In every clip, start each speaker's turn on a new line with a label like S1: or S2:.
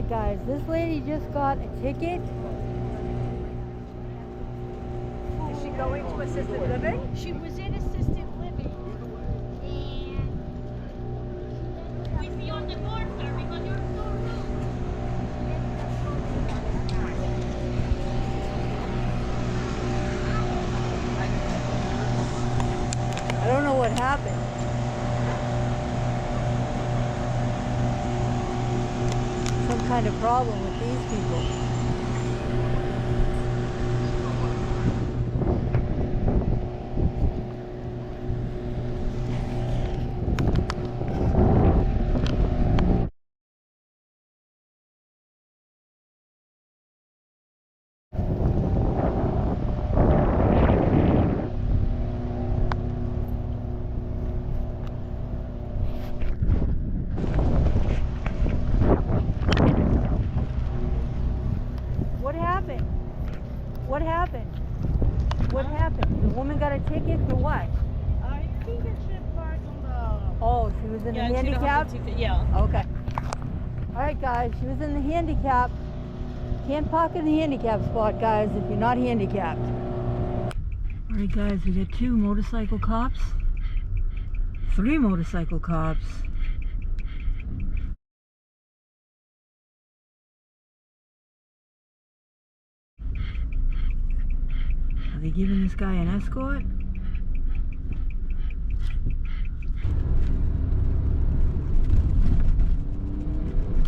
S1: Alright guys, this lady just got a ticket.
S2: Is she going to assisted living?
S3: She was in assisted living, and we see on the door, sir, because you're so rude.
S1: I don't know what happened. Some kind of problem with these people. What happened? What happened? What happened? The woman got a ticket for what?
S2: I think it should park on the...
S1: Oh, she was in the handicap?
S2: Yeah.
S1: Okay. Alright guys, she was in the handicap. Can't park in the handicap spot, guys, if you're not handicapped. Alright guys, we got 2 motorcycle cops. 3 motorcycle cops. Are they giving this guy an escort?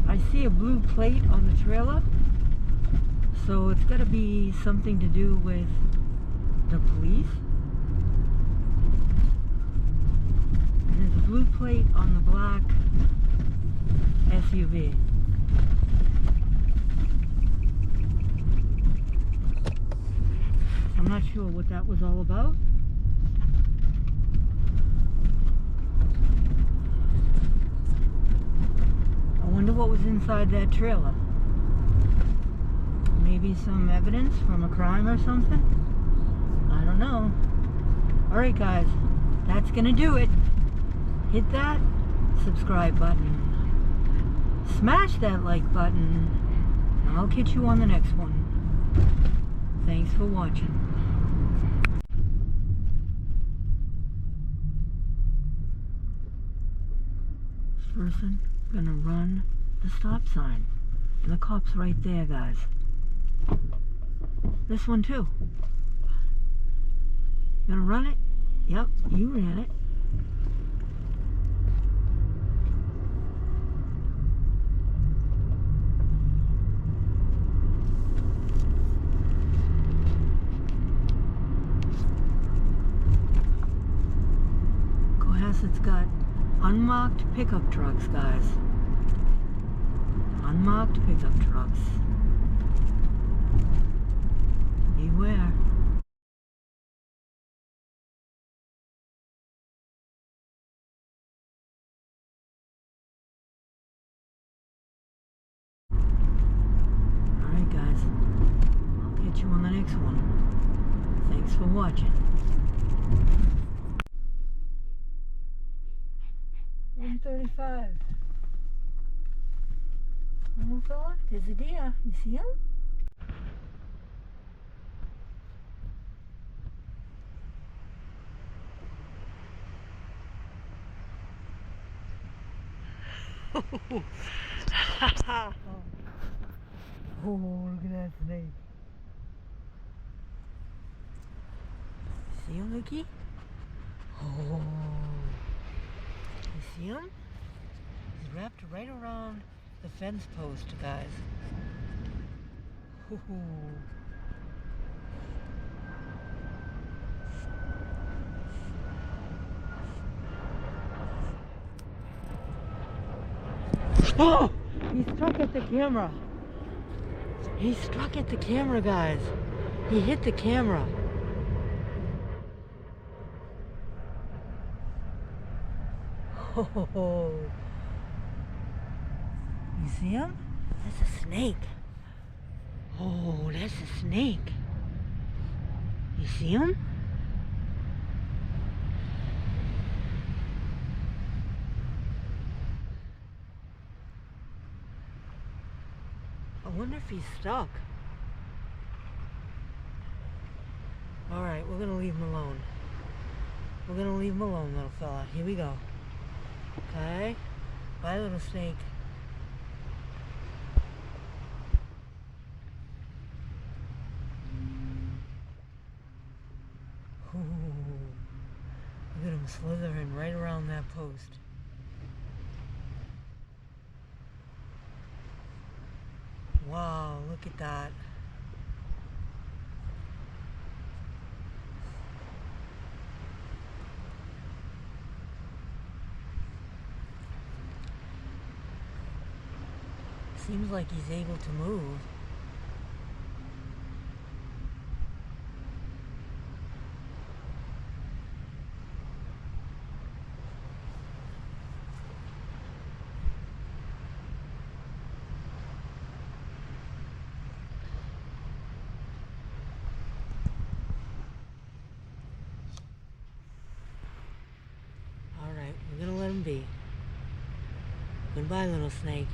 S1: I see a blue plate on the trailer, so it's got to be something to do with the police. And there's a blue plate on the black SUV. I'm not sure what that was all about. I wonder what was inside that trailer. Maybe some evidence from a crime or something? I don't know. Alright guys, that's gonna do it. Hit that subscribe button. Smash that like button. And I'll catch you on the next one. Thanks for watching. This person gonna run the stop sign. And the cop's right there, guys. This one too. Gonna run it? Yep, you ran it. It's got unmarked pickup trucks, guys. Unmarked pickup trucks. Beware. Alright guys, I'll catch you on the next one. Thanks for watching. 135. Oh fella, there's a deer. You see him? Oh, look at that snake. See him, Mickey? Oh. You see him? He's wrapped right around the fence post, guys. Oh! He struck at the camera. He struck at the camera, guys. He hit the camera. Oh. You see him? That's a snake. Oh, that's a snake. You see him? wonder if he's stuck. Alright, we're gonna leave him alone. We're gonna leave him alone, little fella. Here we go. Okay. Bye, little snake. Ooh. Look at him slithering right around that post. Wow, look at that. Seems like he's able to move. Alright, we're gonna let him be. Goodbye, little snake.